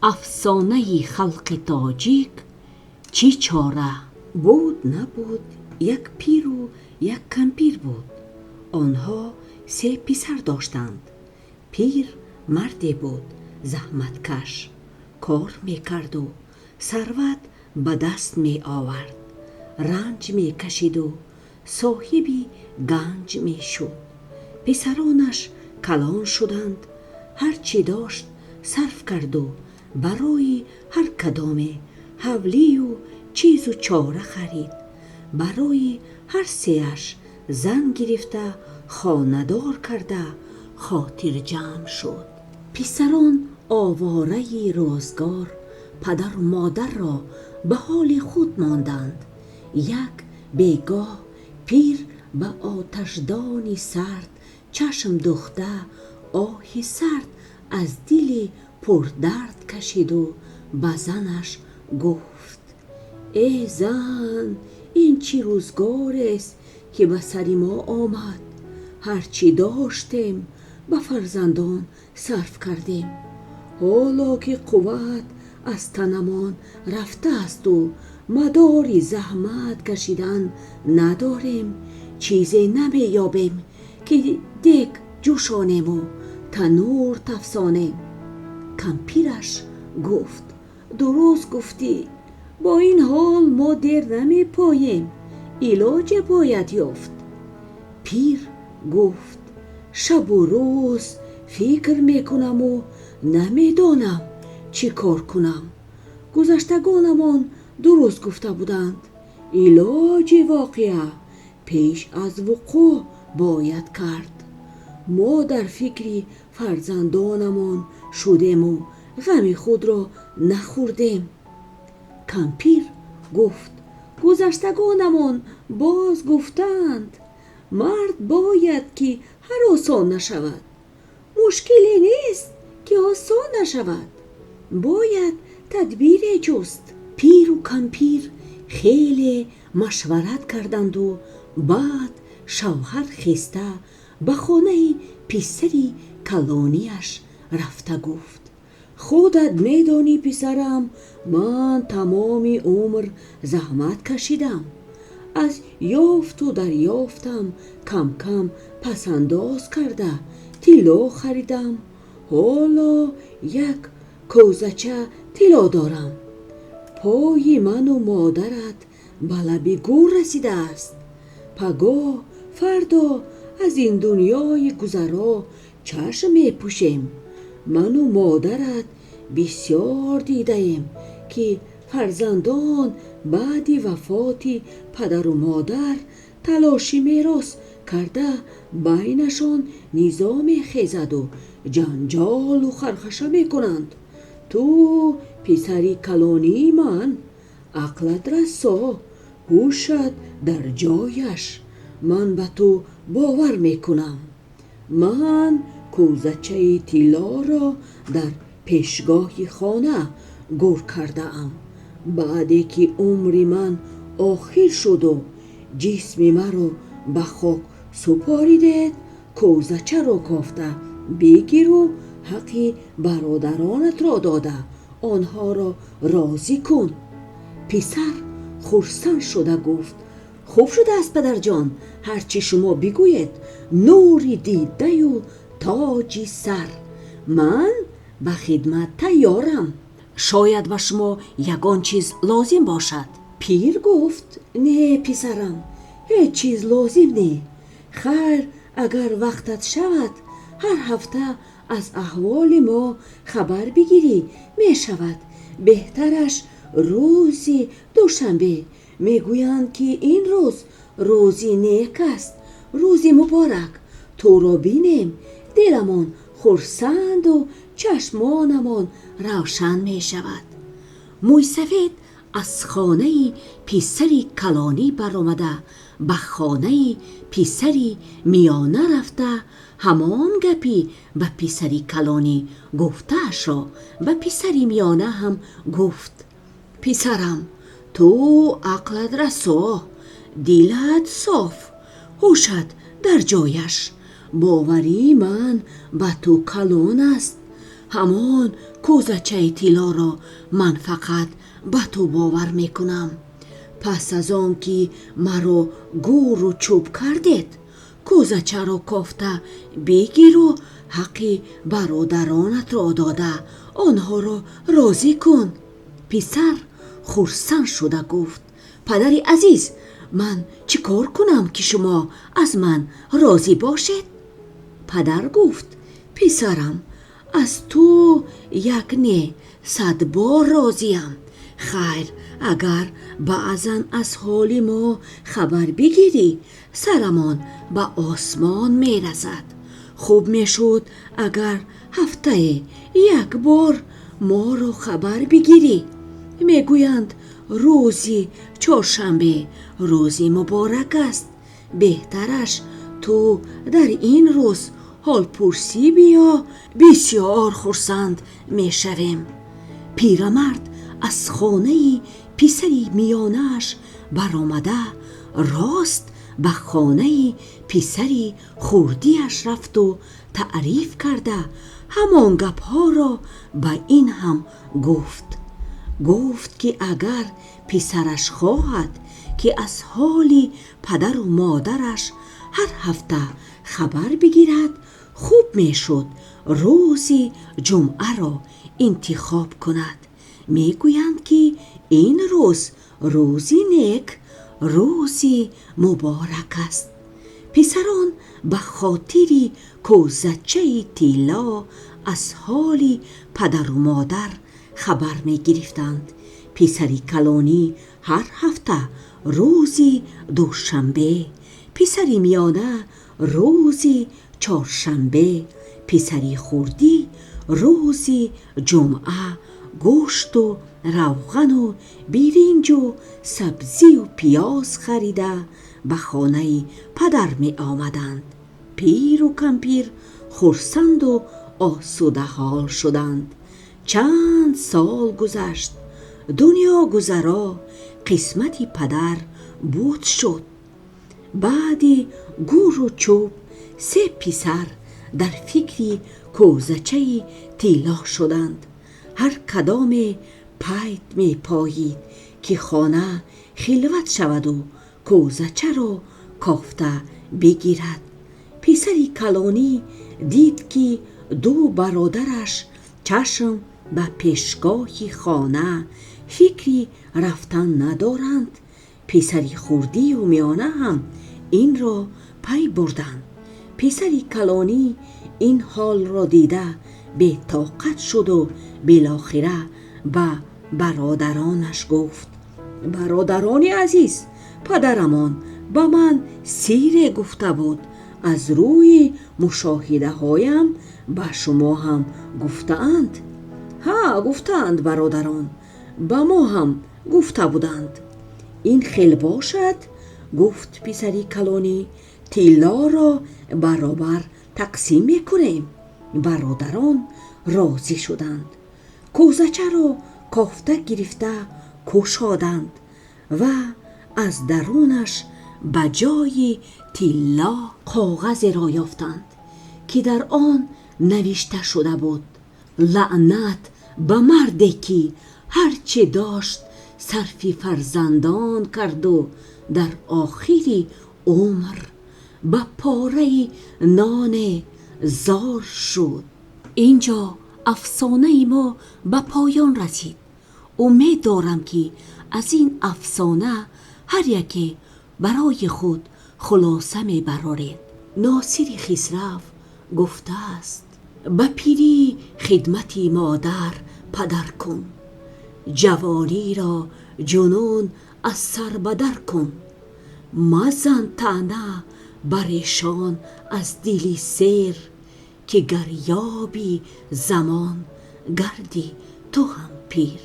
افسانه خلق تاجیک چی چاره؟ بود نبود یک پیر و یک کمپیر بود. آنها 3 پسر داشتند. پیر مردی بود زحمتکش، کار میکرد و ثروت به دست می آورد، رنج می کشید و صاحبی گنج می شد. پسرانش کلان شدند، هرچی داشت صرف کرد و برای هر کدام حولی و چیز و چاره خرید. برای هر 3اش زن گرفته خانه‌دار کرده خاطر جمع شد. پسران آواره روزگار پدر و مادر را به حال خود ماندند. یک بیگاه پیر به آتشدانی سرد چشم دوخته آهی سرد از دل پردرد کشید و به زنش گفت: ای زن، این چی روزگار است که به سر ما آمد؟ هرچی داشتیم به فرزندان صرف کردیم، حالا که قوت از تنمان رفته است و مدار زحمت کشیدن نداریم، چیزی نمی یابیم که دیگ جوشانیم و تنور تفسانیم. کمپیرش گفت: درست گفتی، با این حال ما دیر نمی پاییم، علاج باید یافت. پیر گفت: شب و روز فکر میکنم و نمیدانم چی کار کنم. گذشتگانمان درست گفته بودند، علاج واقعه پیش از وقوع باید کرد. ما در فکر فرزندانمان شدیم و غم خود را نخوردیم. کمپیر گفت: گذشتگانمان باز گفتند مرد باید که هراسان نشود. مشکلی نیست که آسان نشود، باید تدبیر جست. پیر و کمپیر خیلی مشورت کردند و بعد شوهر خسته به خانه پسری کلانیش رفته گفت: خودت میدانی پسرم، من تمام عمر زحمت کشیدم، از یافت و دریافتم کم کم پسنداز کرده طلا خریدم، حالا یک کوزچه طلا دارم. پای من و مادرت به لب گور رسیده است. پگاه فردا از این دنیای گذرا چشم می پوشیم. من و مادرت بسیار دیده ایم که فرزندان بعد وفات پدر و مادر تلاشی میراث کرده بینشان نظام خیزد و جنجال و خرخشه میکنند. تو پسری کلانی من، عقلت رسا، هوشت در جایش، من به تو باور میکنم. من کوزچه طلا را در پیشگاه خانه گور کرده ام. بعدی که عمر من آخر شد و جسم مرا به خاک سپاریدید، کوزچه را کافته بگیر و حق برادرانت را داده آنها را راضی کن. پسر خرسند شده گفت: خوب شده است پدر جان، هرچی شما بگوید. نوری دیده و تاجی سر، من به خدمت تیارم. شاید به شما یگان چیز لازم باشد. پیر گفت: نه پسرم، هیچ چیز لازم نه. خیر، اگر وقتت شود هر هفته از احوال ما خبر بگیری می شود. بهترش روزی دوشنبه، میگویند که این روز روزی نیک است، روزی مبارک. تو را بینیم دلمان خرسند و چشمانمان روشن می شود. موی سفید از خانه پسری کلانی برآمده به خانه پسری میانه رفته همان گپی به پسری کلانی گفته‌اش را به پسری میانه هم گفت: پسرم، تو عقلت رسا، دلت صاف، هوشت در جایش. باوری من به تو کلان است، همان کوزچه طلا را من فقط به تو باور میکنم. پس از آن که مرا گور و چوب کردید، کوزچه را کافته بگیر و حق برادرانت را داده آنها را راضی کن. پسر خرسند شده گفت: پدر عزیز، من چی کار کنم که شما از من راضی باشید؟ پدر گفت: پسرم، از تو یک نه 100 بار راضیم. خیر، اگر بعضا از حال ما خبر بگیری، سرمان به آسمان می رسد. خوب می شد اگر هفته 1 بار ما را خبر بگیری. می گویند روزی چهارشنبه روزی مبارک است. بهترش تو در این روز حال پرسی بیا، بسیار خرسند می شویم. پیرمرد از خانه پسری میانش برآمده راست به خانه پسری خردیش رفت و تعریف کرده همان گپها را به این هم گفت که اگر پسرش خواهد که از حال پدر و مادرش هر هفته خبر بگیرد، خوب می شد روزی جمعه را انتخاب کند. می گویند که این روز روزی نیک، روزی مبارک است. پسران به خاطر کوزچه طلا از حال پدر و مادر خبر می گرفتند. پسری کلانی هر هفته روزی دوشنبه، پسری میانه روزی چهارشنبه، پسری خردی روزی جمعه گوشت و روغن و برنج و سبزی و پیاز خریده به خانه پدر می آمدند. پیر و کمپیر خرسند و آسوده حال شدند. چند سال گذشت. دنیا گذرا قسمت پدر بود شد. بعد گور و چوب 3 پسر در فکر کوزچه طلا شدند. هر کدام پید می پایید که خانه خلوت شود و کوزچه را کافته بگیرد. پسری کلانی دید که 2 برادرش چشم به پیشگاه خانه فکری رفتن ندارند. پسری خردی و میانه هم این را پی بردند. پسری کلانی این حال را دیده بی طاقت شد و بالاخره به برادرانش گفت: برادران عزیز، پدرمان به من سیر گفته بود. از روی مشاهده هایم به شما هم گفتند. ها، گفتند برادران، به ما هم گفته بودند. این خیل باشد، گفت پسری کلانی، طلا را برابر تقسیم میکنیم. برادران راضی شدند. کوزچه را کافته گرفته کشادند و از درونش به جای طلا کاغذی را یافتند که در آن نوشته شده بود: لعنت به مردی که هرچه داشت صرف فرزندان کرد و در آخر عمر به پاره نان زار شد. اینجا افسانه ما به پایان رسید. امید دارم که از این افسانه هر یکی برای خود خلاصه می برارید. ناصر خسرو گفته است: به پیری خدمت مادر پدر کن، جوانی را جنون از سر بدر کن. مزن طعنه بر ایشان از دلی سیر، که گر یابی زمان گردی تو هم پیر.